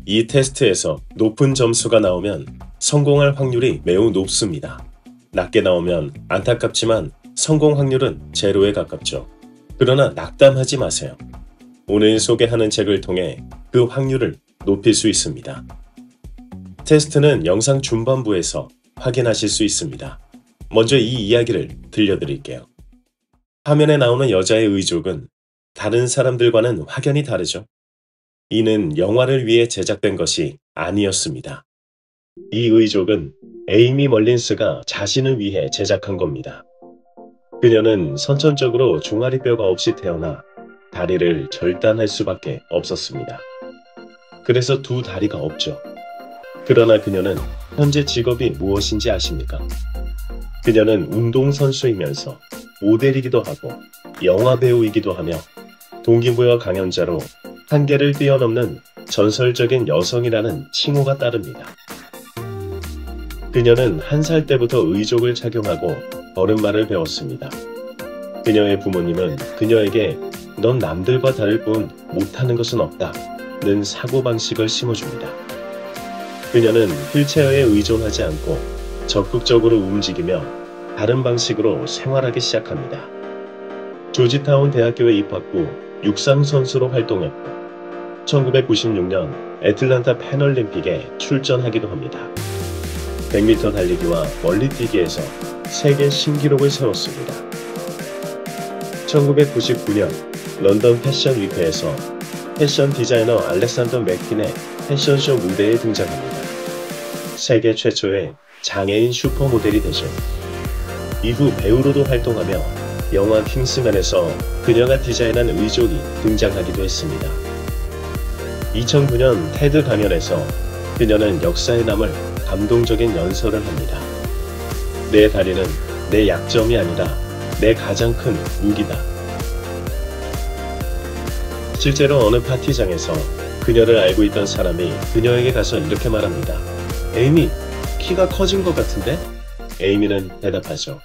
이 테스트에서 높은 점수가 나오면 성공할 확률이 매우 높습니다. 낮게 나오면 안타깝지만 성공 확률은 제로에 가깝죠. 그러나 낙담하지 마세요. 오늘 소개하는 책을 통해 그 확률을 높일 수 있습니다. 테스트는 영상 중반부에서 확인하실 수 있습니다. 먼저 이 이야기를 들려드릴게요. 화면에 나오는 여자의 의족은 다른 사람들과는 확연히 다르죠. 이는 영화를 위해 제작된 것이 아니었습니다. 이 의족은 에이미 멀린스가 자신을 위해 제작한 겁니다. 그녀는 선천적으로 종아리뼈가 없이 태어나 다리를 절단할 수밖에 없었습니다. 그래서 두 다리가 없죠. 그러나 그녀는 현재 직업이 무엇인지 아십니까? 그녀는 운동선수이면서 모델이기도 하고 영화배우이기도 하며 동기부여 강연자로 한계를 뛰어넘는 전설적인 여성이라는 칭호가 따릅니다. 그녀는 1살 때부터 의족을 착용하고 걸음마를 배웠습니다. 그녀의 부모님은 그녀에게 넌 남들과 다를 뿐 못하는 것은 없다는 사고방식을 심어줍니다. 그녀는 휠체어에 의존하지 않고 적극적으로 움직이며 다른 방식으로 생활하기 시작합니다. 조지타운 대학교에 입학 후 육상 선수로 활동했고 1996년 애틀랜타 패럴림픽에 출전하기도 합니다. 100m 달리기와 멀리뛰기에서 세계 신기록을 세웠습니다. 1999년 런던 패션 위크에서 패션 디자이너 알렉산더 맥퀸의 패션쇼 무대에 등장합니다. 세계 최초의 장애인 슈퍼모델이 되죠. 이후 배우로도 활동하며 영화 킹스맨에서 그녀가 디자인한 의족이 등장하기도 했습니다. 2009년 테드 강연에서 그녀는 역사에 남을 감동적인 연설을 합니다. 내 다리는 내 약점이 아니라 내 가장 큰 무기다. 실제로 어느 파티장에서 그녀를 알고 있던 사람이 그녀에게 가서 이렇게 말합니다. 에이미, 키가 커진 것 같은데? 에이미는 대답하죠.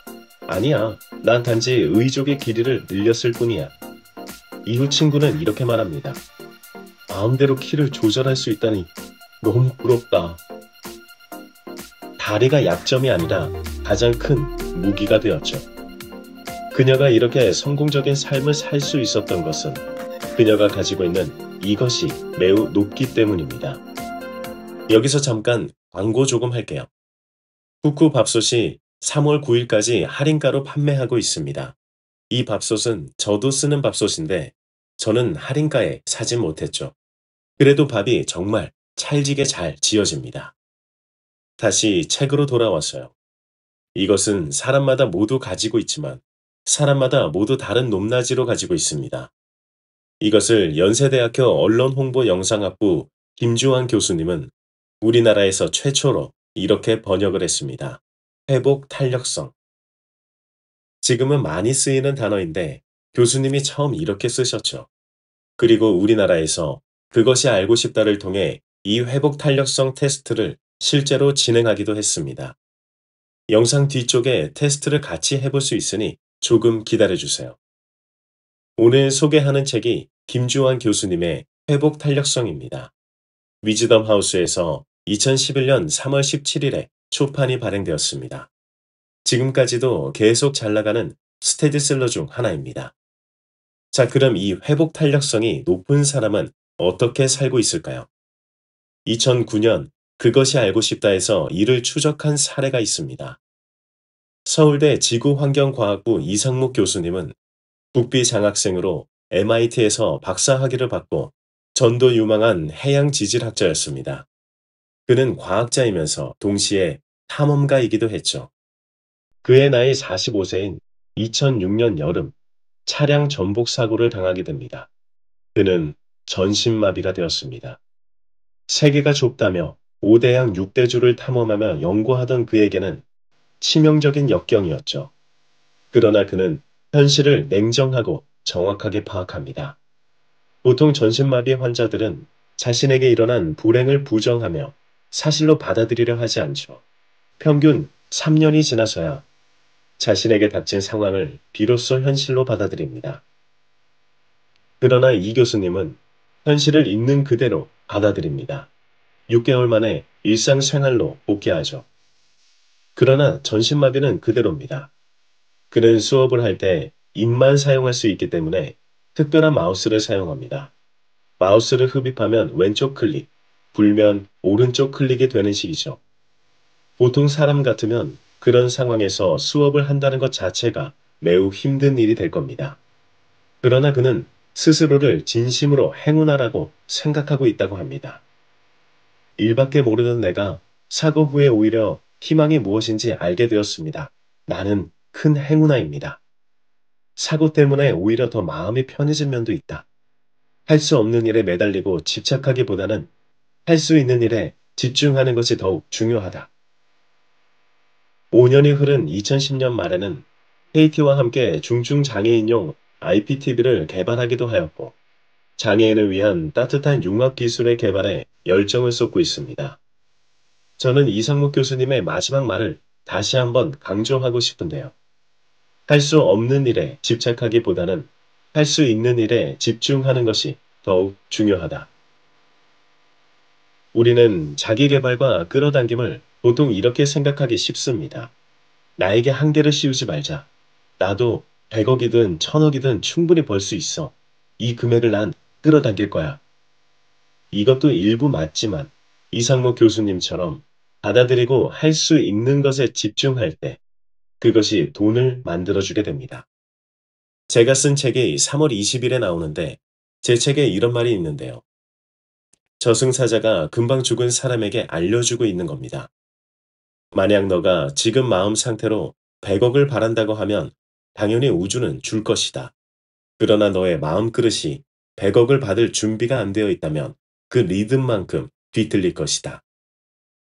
아니야, 난 단지 의족의 길이를 늘렸을 뿐이야. 이후 친구는 이렇게 말합니다. 마음대로 키를 조절할 수 있다니 너무 부럽다. 다리가 약점이 아니라 가장 큰 무기가 되었죠. 그녀가 이렇게 성공적인 삶을 살 수 있었던 것은 그녀가 가지고 있는 이것이 매우 높기 때문입니다. 여기서 잠깐 광고 조금 할게요. 쿠쿠 밥솥이 3월 9일까지 할인가로 판매하고 있습니다. 이 밥솥은 저도 쓰는 밥솥인데 저는 할인가에 사진 못했죠. 그래도 밥이 정말 찰지게 잘 지어집니다. 다시 책으로 돌아왔어요. 이것은 사람마다 모두 가지고 있지만 사람마다 모두 다른 높낮이로 가지고 있습니다. 이것을 연세대학교 언론홍보영상학부 김주환 교수님은 우리나라에서 최초로 이렇게 번역을 했습니다. 회복 탄력성. 지금은 많이 쓰이는 단어인데 교수님이 처음 이렇게 쓰셨죠. 그리고 우리나라에서 그것이 알고 싶다를 통해 이 회복 탄력성 테스트를 실제로 진행하기도 했습니다. 영상 뒤쪽에 테스트를 같이 해볼 수 있으니 조금 기다려주세요. 오늘 소개하는 책이 김주환 교수님의 회복 탄력성입니다. 위즈덤 하우스에서 2011년 3월 17일에 초판이 발행되었습니다. 지금까지도 계속 잘 나가는 스테디셀러 중 하나입니다. 자, 그럼 이 회복 탄력성이 높은 사람은 어떻게 살고 있을까요? 2009년 그것이 알고 싶다에서 이를 추적한 사례가 있습니다. 서울대 지구환경과학부 이상목 교수님은 국비 장학생으로 MIT에서 박사학위를 받고 전도 유망한 해양 지질학자였습니다. 그는 과학자이면서 동시에 탐험가이기도 했죠. 그의 나이 45세인 2006년 여름 차량 전복 사고를 당하게 됩니다. 그는 전신마비가 되었습니다. 세계가 좁다며 5대양 6대주를 탐험하며 연구하던 그에게는 치명적인 역경이었죠. 그러나 그는 현실을 냉정하고 정확하게 파악합니다. 보통 전신마비 환자들은 자신에게 일어난 불행을 부정하며 사실로 받아들이려 하지 않죠. 평균 3년이 지나서야 자신에게 닥친 상황을 비로소 현실로 받아들입니다. 그러나 이 교수님은 현실을 있는 그대로 받아들입니다. 6개월 만에 일상생활로 복귀하죠. 그러나 전신마비는 그대로입니다. 그는 수업을 할 때 입만 사용할 수 있기 때문에 특별한 마우스를 사용합니다. 마우스를 흡입하면 왼쪽 클릭, 불면 오른쪽 클릭이 되는 식이죠. 보통 사람 같으면 그런 상황에서 수업을 한다는 것 자체가 매우 힘든 일이 될 겁니다. 그러나 그는 스스로를 진심으로 행운아라고 생각하고 있다고 합니다. 일밖에 모르는 내가 사고 후에 오히려 희망이 무엇인지 알게 되었습니다. 나는 큰 행운아입니다. 사고 때문에 오히려 더 마음이 편해진 면도 있다. 할 수 없는 일에 매달리고 집착하기보다는 할 수 있는 일에 집중하는 것이 더욱 중요하다. 5년이 흐른 2010년 말에는 KT와 함께 중증장애인용 IPTV를 개발하기도 하였고, 장애인을 위한 따뜻한 융합 기술의 개발에 열정을 쏟고 있습니다. 저는 이상목 교수님의 마지막 말을 다시 한번 강조하고 싶은데요. 할 수 없는 일에 집착하기보다는 할 수 있는 일에 집중하는 것이 더욱 중요하다. 우리는 자기 개발과 끌어당김을 보통 이렇게 생각하기 쉽습니다. 나에게 한계를 씌우지 말자. 나도 100억이든 1000억이든 충분히 벌 수 있어. 이 금액을 난 끌어당길 거야. 이것도 일부 맞지만 이상목 교수님처럼 받아들이고 할 수 있는 것에 집중할 때 그것이 돈을 만들어주게 됩니다. 제가 쓴 책이 3월 20일에 나오는데 제 책에 이런 말이 있는데요. 저승사자가 금방 죽은 사람에게 알려주고 있는 겁니다. 만약 너가 지금 마음 상태로 100억을 바란다고 하면 당연히 우주는 줄 것이다. 그러나 너의 마음 그릇이 100억을 받을 준비가 안 되어 있다면 그 리듬만큼 뒤틀릴 것이다.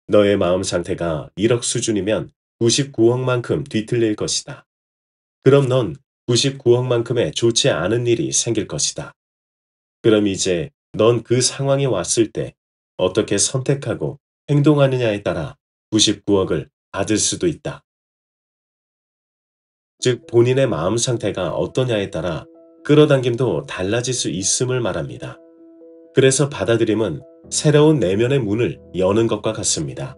너의 마음 상태가 1억 수준이면 99억만큼 뒤틀릴 것이다. 그럼 넌 99억만큼의 좋지 않은 일이 생길 것이다. 그럼 이제 넌 그 상황이 왔을 때 어떻게 선택하고 행동하느냐에 따라 99억을 받을 수도 있다. 즉, 본인의 마음 상태가 어떠냐에 따라 끌어당김도 달라질 수 있음을 말합니다. 그래서 받아들임은 새로운 내면의 문을 여는 것과 같습니다.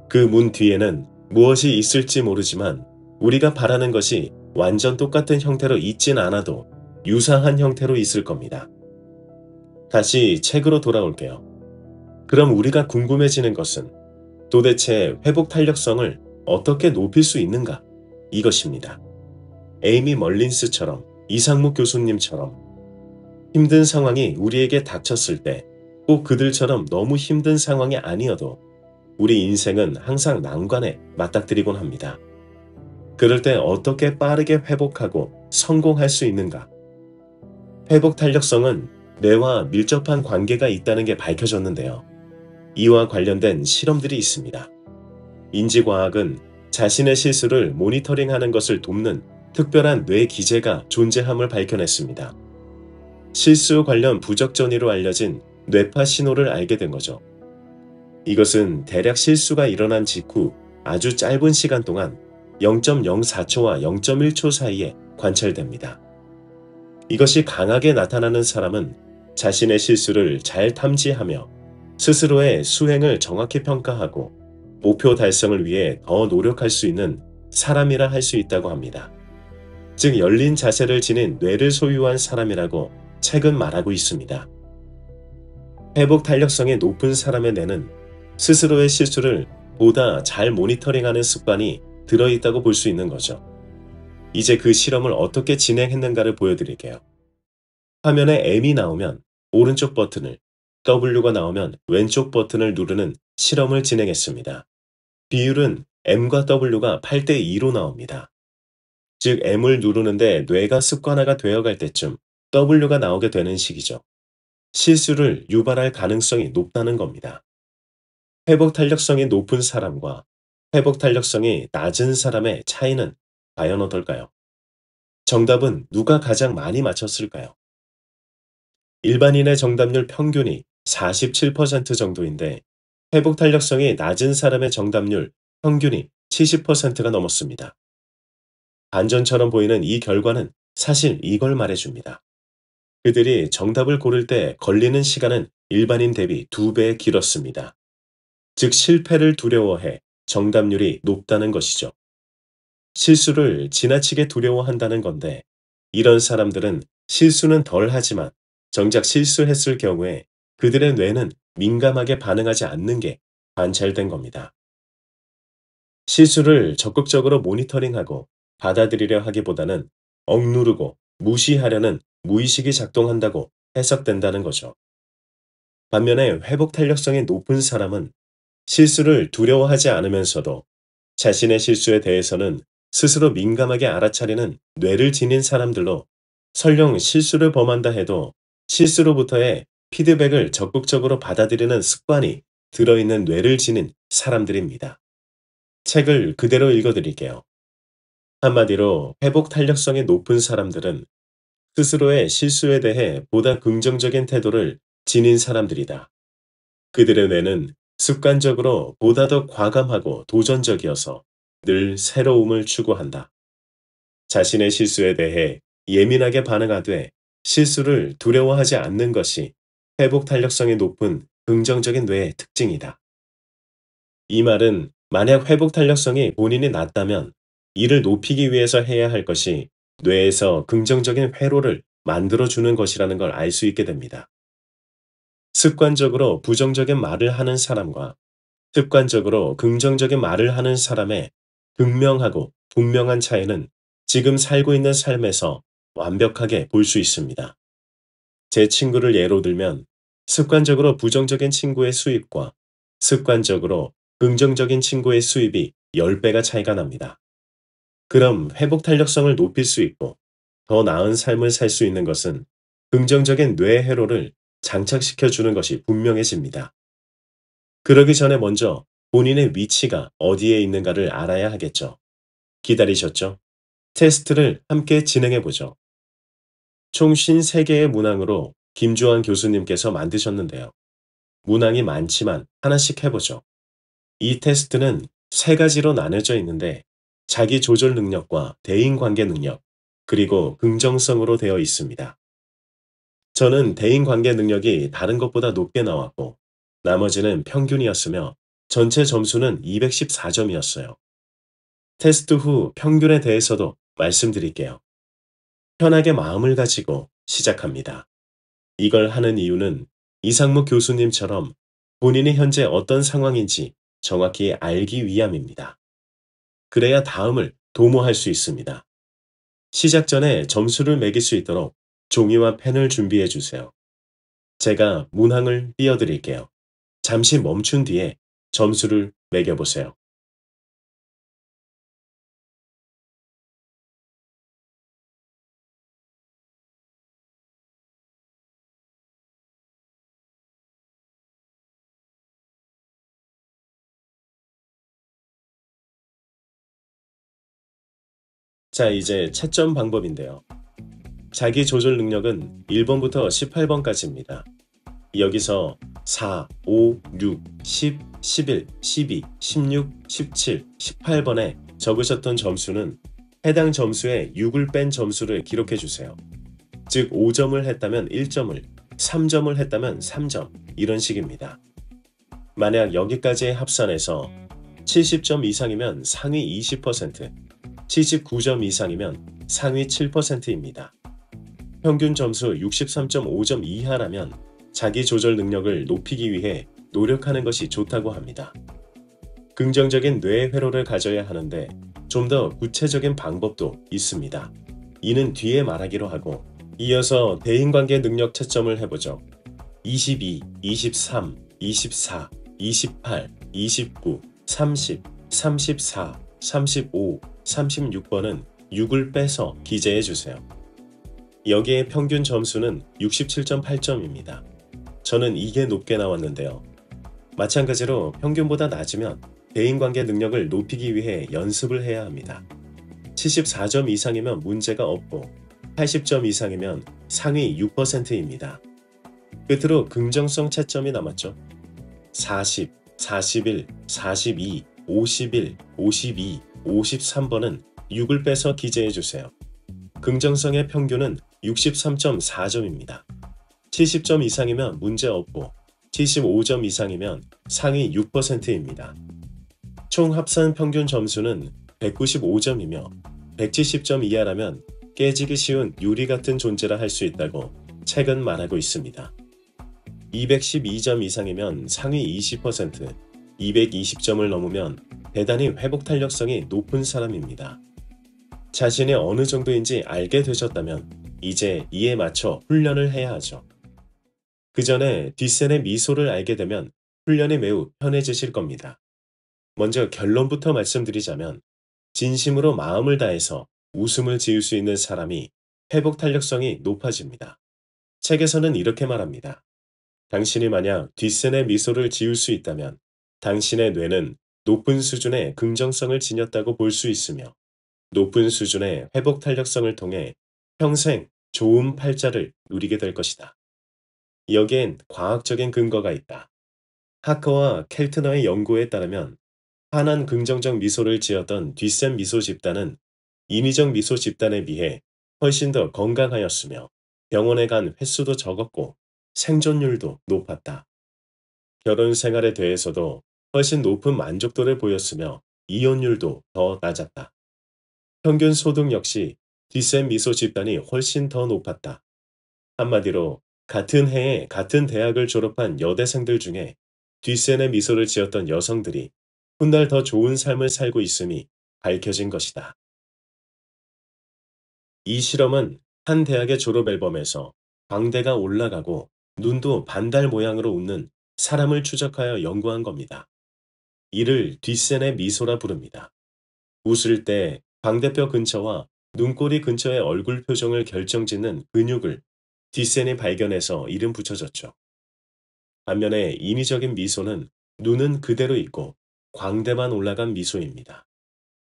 그 문 뒤에는 무엇이 있을지 모르지만 우리가 바라는 것이 완전 똑같은 형태로 있진 않아도 유사한 형태로 있을 겁니다. 다시 책으로 돌아올게요. 그럼 우리가 궁금해지는 것은 도대체 회복 탄력성을 어떻게 높일 수 있는가? 이것입니다. 에이미 멀린스처럼, 이상목 교수님처럼 힘든 상황이 우리에게 닥쳤을 때 꼭 그들처럼 너무 힘든 상황이 아니어도 우리 인생은 항상 난관에 맞닥뜨리곤 합니다. 그럴 때 어떻게 빠르게 회복하고 성공할 수 있는가? 회복 탄력성은 뇌와 밀접한 관계가 있다는 게 밝혀졌는데요. 이와 관련된 실험들이 있습니다. 인지과학은 자신의 실수를 모니터링하는 것을 돕는 특별한 뇌 기제가 존재함을 밝혀냈습니다. 실수 관련 부적전이로 알려진 뇌파 신호를 알게 된 거죠. 이것은 대략 실수가 일어난 직후 아주 짧은 시간 동안 0.04초와 0.1초 사이에 관찰됩니다. 이것이 강하게 나타나는 사람은 자신의 실수를 잘 탐지하며 스스로의 수행을 정확히 평가하고 목표 달성을 위해 더 노력할 수 있는 사람이라 할 수 있다고 합니다. 즉, 열린 자세를 지닌 뇌를 소유한 사람이라고 책은 말하고 있습니다. 회복 탄력성이 높은 사람의 뇌는 스스로의 실수를 보다 잘 모니터링하는 습관이 들어있다고 볼 수 있는 거죠. 이제 그 실험을 어떻게 진행했는가를 보여드릴게요. 화면에 M이 나오면 오른쪽 버튼을, W가 나오면 왼쪽 버튼을 누르는 실험을 진행했습니다. 비율은 M과 W가 8대2로 나옵니다. 즉, M을 누르는데 뇌가 습관화가 되어갈 때쯤 W가 나오게 되는 식이죠. 실수를 유발할 가능성이 높다는 겁니다. 회복 탄력성이 높은 사람과 회복 탄력성이 낮은 사람의 차이는 과연 어떨까요? 정답은 누가 가장 많이 맞췄을까요? 일반인의 정답률 평균이 47% 정도인데 회복 탄력성이 낮은 사람의 정답률 평균이 70%가 넘었습니다. 반전처럼 보이는 이 결과는 사실 이걸 말해줍니다. 그들이 정답을 고를 때 걸리는 시간은 일반인 대비 2배 길었습니다. 즉 실패를 두려워해 정답률이 높다는 것이죠. 실수를 지나치게 두려워한다는 건데 이런 사람들은 실수는 덜 하지만 정작 실수했을 경우에 그들의 뇌는 민감하게 반응하지 않는 게 관찰된 겁니다. 실수를 적극적으로 모니터링하고 받아들이려 하기보다는 억누르고 무시하려는 무의식이 작동한다고 해석된다는 거죠. 반면에 회복 탄력성이 높은 사람은 실수를 두려워하지 않으면서도 자신의 실수에 대해서는 스스로 민감하게 알아차리는 뇌를 지닌 사람들로 설령 실수를 범한다 해도 실수로부터의 피드백을 적극적으로 받아들이는 습관이 들어있는 뇌를 지닌 사람들입니다. 책을 그대로 읽어드릴게요. 한마디로 회복 탄력성이 높은 사람들은 스스로의 실수에 대해 보다 긍정적인 태도를 지닌 사람들이다. 그들의 뇌는 습관적으로 보다 더 과감하고 도전적이어서 늘 새로움을 추구한다. 자신의 실수에 대해 예민하게 반응하되 실수를 두려워하지 않는 것이 회복 탄력성이 높은 긍정적인 뇌의 특징이다. 이 말은 만약 회복 탄력성이 본인이 낮다면 이를 높이기 위해서 해야 할 것이 뇌에서 긍정적인 회로를 만들어주는 것이라는 걸 알 수 있게 됩니다. 습관적으로 부정적인 말을 하는 사람과 습관적으로 긍정적인 말을 하는 사람의 극명하고 분명한 차이는 지금 살고 있는 삶에서 완벽하게 볼 수 있습니다. 제 친구를 예로 들면 습관적으로 부정적인 친구의 수입과 습관적으로 긍정적인 친구의 수입이 10배가 차이가 납니다. 그럼 회복 탄력성을 높일 수 있고 더 나은 삶을 살 수 있는 것은 긍정적인 뇌 회로를 장착시켜 주는 것이 분명해집니다. 그러기 전에 먼저 본인의 위치가 어디에 있는가를 알아야 하겠죠. 기다리셨죠? 테스트를 함께 진행해 보죠. 총 53개의 문항으로 김주환 교수님께서 만드셨는데요. 문항이 많지만 하나씩 해보죠. 이 테스트는 3가지로 나눠져 있는데 자기 조절 능력과 대인관계 능력, 그리고 긍정성으로 되어 있습니다. 저는 대인관계 능력이 다른 것보다 높게 나왔고 나머지는 평균이었으며 전체 점수는 214점이었어요. 테스트 후 평균에 대해서도 말씀드릴게요. 편하게 마음을 가지고 시작합니다. 이걸 하는 이유는 이상무 교수님처럼 본인이 현재 어떤 상황인지 정확히 알기 위함입니다. 그래야 다음을 도모할 수 있습니다. 시작 전에 점수를 매길 수 있도록 종이와 펜을 준비해 주세요. 제가 문항을 띄워드릴게요. 잠시 멈춘 뒤에 점수를 매겨보세요. 자, 이제 채점 방법인데요. 자기 조절 능력은 1번부터 18번까지입니다. 여기서 4, 5, 6, 10, 11, 12, 16, 17, 18번에 적으셨던 점수는 해당 점수에 6을 뺀 점수를 기록해 주세요. 즉 5점을 했다면 1점을, 3점을 했다면 3점, 이런 식입니다. 만약 여기까지의 합산에서 70점 이상이면 상위 20%, 79점 이상이면 상위 7%입니다. 평균 점수 63.5점 이하라면 자기 조절 능력을 높이기 위해 노력하는 것이 좋다고 합니다. 긍정적인 뇌 회로를 가져야 하는데 좀 더 구체적인 방법도 있습니다. 이는 뒤에 말하기로 하고 이어서 대인관계 능력 채점을 해보죠. 22, 23, 24, 28, 29, 30, 34, 35, 36번은 6을 빼서 기재해 주세요. 여기에 평균 점수는 67.8점입니다. 저는 이게 높게 나왔는데요. 마찬가지로 평균보다 낮으면 대인관계 능력을 높이기 위해 연습을 해야 합니다. 74점 이상이면 문제가 없고 80점 이상이면 상위 6%입니다. 끝으로 긍정성 채점이 남았죠. 40, 41, 42, 51, 52, 53번은 6을 빼서 기재해 주세요. 긍정성의 평균은 63.4점입니다. 70점 이상이면 문제 없고 75점 이상이면 상위 6%입니다. 총 합산 평균 점수는 195점이며 170점 이하라면 깨지기 쉬운 유리 같은 존재라 할 수 있다고 책은 말하고 있습니다. 212점 이상이면 상위 20%, 220점을 넘으면 대단히 회복 탄력성이 높은 사람입니다. 자신이 어느 정도인지 알게 되셨다면 이제 이에 맞춰 훈련을 해야 하죠. 그 전에 뒷센의 미소를 알게 되면 훈련이 매우 편해지실 겁니다. 먼저 결론부터 말씀드리자면 진심으로 마음을 다해서 웃음을 지을 수 있는 사람이 회복 탄력성이 높아집니다. 책에서는 이렇게 말합니다. 당신이 만약 뒷센의 미소를 지을 수 있다면 당신의 뇌는 높은 수준의 긍정성을 지녔다고 볼 수 있으며 높은 수준의 회복 탄력성을 통해 평생 좋은 팔자를 누리게 될 것이다. 여기엔 과학적인 근거가 있다. 하커와 켈트너의 연구에 따르면 환한 긍정적 미소를 지었던 뒷셈 미소 집단은 인위적 미소 집단에 비해 훨씬 더 건강하였으며 병원에 간 횟수도 적었고 생존율도 높았다. 결혼 생활에 대해서도 훨씬 높은 만족도를 보였으며 이혼율도 더 낮았다. 평균 소득 역시 뒷셈 미소 집단이 훨씬 더 높았다. 한마디로 같은 해에 같은 대학을 졸업한 여대생들 중에 뒷셈의 미소를 지었던 여성들이 훗날 더 좋은 삶을 살고 있음이 밝혀진 것이다. 이 실험은 한 대학의 졸업 앨범에서 광대가 올라가고 눈도 반달 모양으로 웃는 사람을 추적하여 연구한 겁니다. 이를 뒷센의 미소라 부릅니다. 웃을 때 광대뼈 근처와 눈꼬리 근처의 얼굴 표정을 결정짓는 근육을 뒷센이 발견해서 이름 붙여졌죠. 반면에 인위적인 미소는 눈은 그대로 있고 광대만 올라간 미소입니다.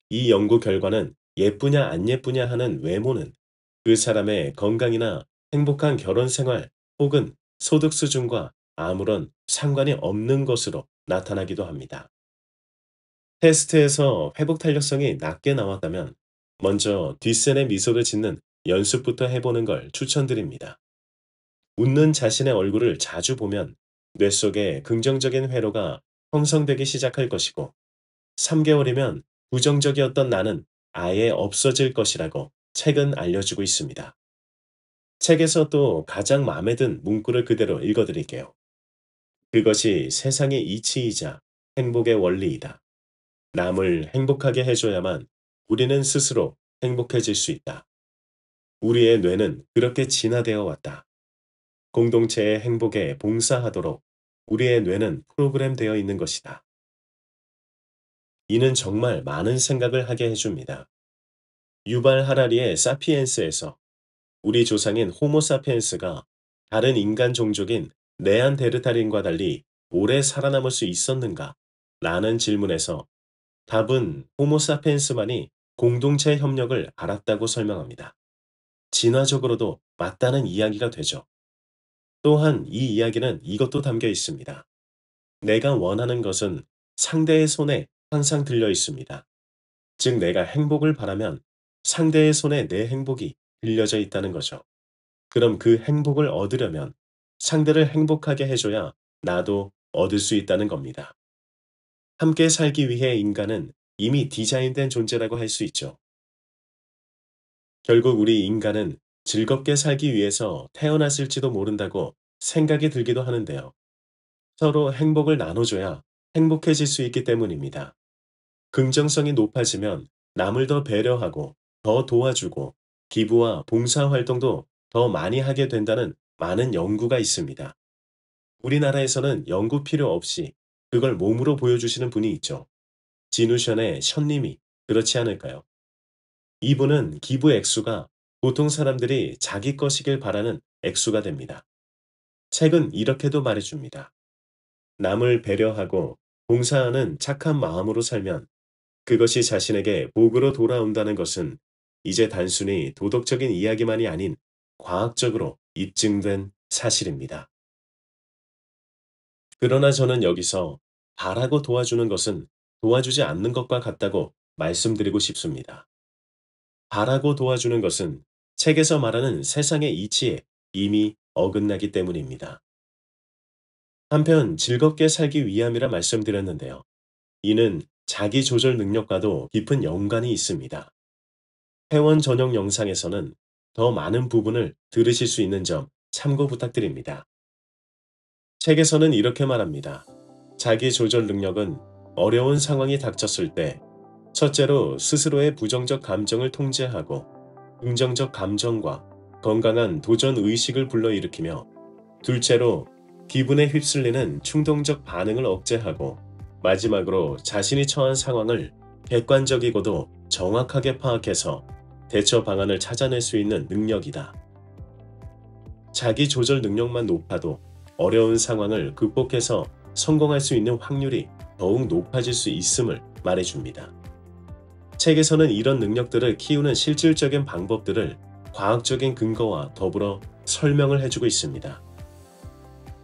이 연구 결과는 예쁘냐 안 예쁘냐 하는 외모는 그 사람의 건강이나 행복한 결혼 생활 혹은 소득 수준과 아무런 상관이 없는 것으로 나타나기도 합니다. 테스트에서 회복 탄력성이 낮게 나왔다면 먼저 뒷센의 미소를 짓는 연습부터 해보는 걸 추천드립니다. 웃는 자신의 얼굴을 자주 보면 뇌 속에 긍정적인 회로가 형성되기 시작할 것이고 3개월이면 부정적이었던 나는 아예 없어질 것이라고 책은 알려주고 있습니다. 책에서 또 가장 마음에 든 문구를 그대로 읽어드릴게요. 그것이 세상의 이치이자 행복의 원리이다. 남을 행복하게 해줘야만 우리는 스스로 행복해질 수 있다. 우리의 뇌는 그렇게 진화되어 왔다. 공동체의 행복에 봉사하도록 우리의 뇌는 프로그램되어 있는 것이다. 이는 정말 많은 생각을 하게 해줍니다. 유발 하라리의 사피엔스에서 우리 조상인 호모사피엔스가 다른 인간 종족인 네안데르탈인과 달리 오래 살아남을 수 있었는가? 라는 질문에서 답은 호모사피엔스만이 공동체 협력을 알았다고 설명합니다. 진화적으로도 맞다는 이야기가 되죠. 또한 이 이야기는 이것도 담겨 있습니다. 내가 원하는 것은 상대의 손에 항상 들려 있습니다. 즉 내가 행복을 바라면 상대의 손에 내 행복이 들려져 있다는 거죠. 그럼 그 행복을 얻으려면 상대를 행복하게 해줘야 나도 얻을 수 있다는 겁니다. 함께 살기 위해 인간은 이미 디자인된 존재라고 할 수 있죠. 결국 우리 인간은 즐겁게 살기 위해서 태어났을지도 모른다고 생각이 들기도 하는데요. 서로 행복을 나눠줘야 행복해질 수 있기 때문입니다. 긍정성이 높아지면 남을 더 배려하고 더 도와주고 기부와 봉사 활동도 더 많이 하게 된다는 많은 연구가 있습니다. 우리나라에서는 연구 필요 없이 그걸 몸으로 보여주시는 분이 있죠. 진우션의 션님이 그렇지 않을까요? 이분은 기부 액수가 보통 사람들이 자기 것이길 바라는 액수가 됩니다. 책은 이렇게도 말해줍니다. 남을 배려하고 봉사하는 착한 마음으로 살면 그것이 자신에게 복으로 돌아온다는 것은 이제 단순히 도덕적인 이야기만이 아닌 과학적으로 입증된 사실입니다. 그러나 저는 여기서 바라고 도와주는 것은 도와주지 않는 것과 같다고 말씀드리고 싶습니다. 바라고 도와주는 것은 책에서 말하는 세상의 이치에 이미 어긋나기 때문입니다. 한편 즐겁게 살기 위함이라 말씀드렸는데요. 이는 자기 조절 능력과도 깊은 연관이 있습니다. 회원 전용 영상에서는 더 많은 부분을 들으실 수 있는 점 참고 부탁드립니다. 책에서는 이렇게 말합니다. 자기 조절 능력은 어려운 상황이 닥쳤을 때 첫째로 스스로의 부정적 감정을 통제하고 긍정적 감정과 건강한 도전 의식을 불러일으키며 둘째로 기분에 휩쓸리는 충동적 반응을 억제하고 마지막으로 자신이 처한 상황을 객관적이고도 정확하게 파악해서 대처 방안을 찾아낼 수 있는 능력이다. 자기 조절 능력만 높아도 어려운 상황을 극복해서 성공할 수 있는 확률이 더욱 높아질 수 있음을 말해줍니다. 책에서는 이런 능력들을 키우는 실질적인 방법들을 과학적인 근거와 더불어 설명을 해주고 있습니다.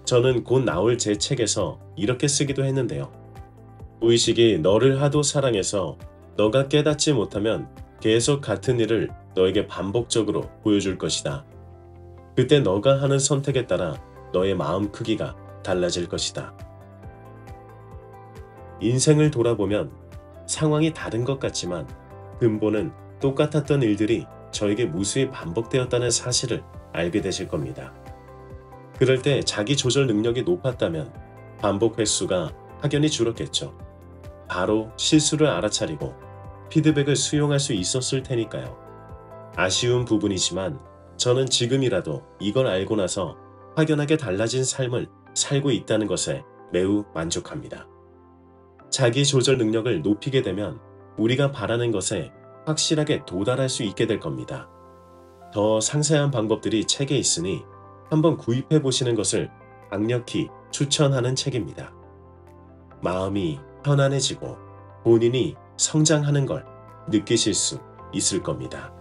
저는 곧 나올 제 책에서 이렇게 쓰기도 했는데요. 의식이 너를 하도 사랑해서 너가 깨닫지 못하면 계속 같은 일을 너에게 반복적으로 보여줄 것이다. 그때 너가 하는 선택에 따라 너의 마음 크기가 달라질 것이다. 인생을 돌아보면 상황이 다른 것 같지만 근본은 똑같았던 일들이 저에게 무수히 반복되었다는 사실을 알게 되실 겁니다. 그럴 때 자기 조절 능력이 높았다면 반복 횟수가 확연히 줄었겠죠. 바로 실수를 알아차리고 피드백을 수용할 수 있었을 테니까요. 아쉬운 부분이지만 저는 지금이라도 이걸 알고 나서 확연하게 달라진 삶을 살고 있다는 것에 매우 만족합니다. 자기 조절 능력을 높이게 되면 우리가 바라는 것에 확실하게 도달할 수 있게 될 겁니다. 더 상세한 방법들이 책에 있으니 한번 구입해 보시는 것을 강력히 추천하는 책입니다. 마음이 편안해지고 본인이 성장하는 걸 느끼실 수 있을 겁니다.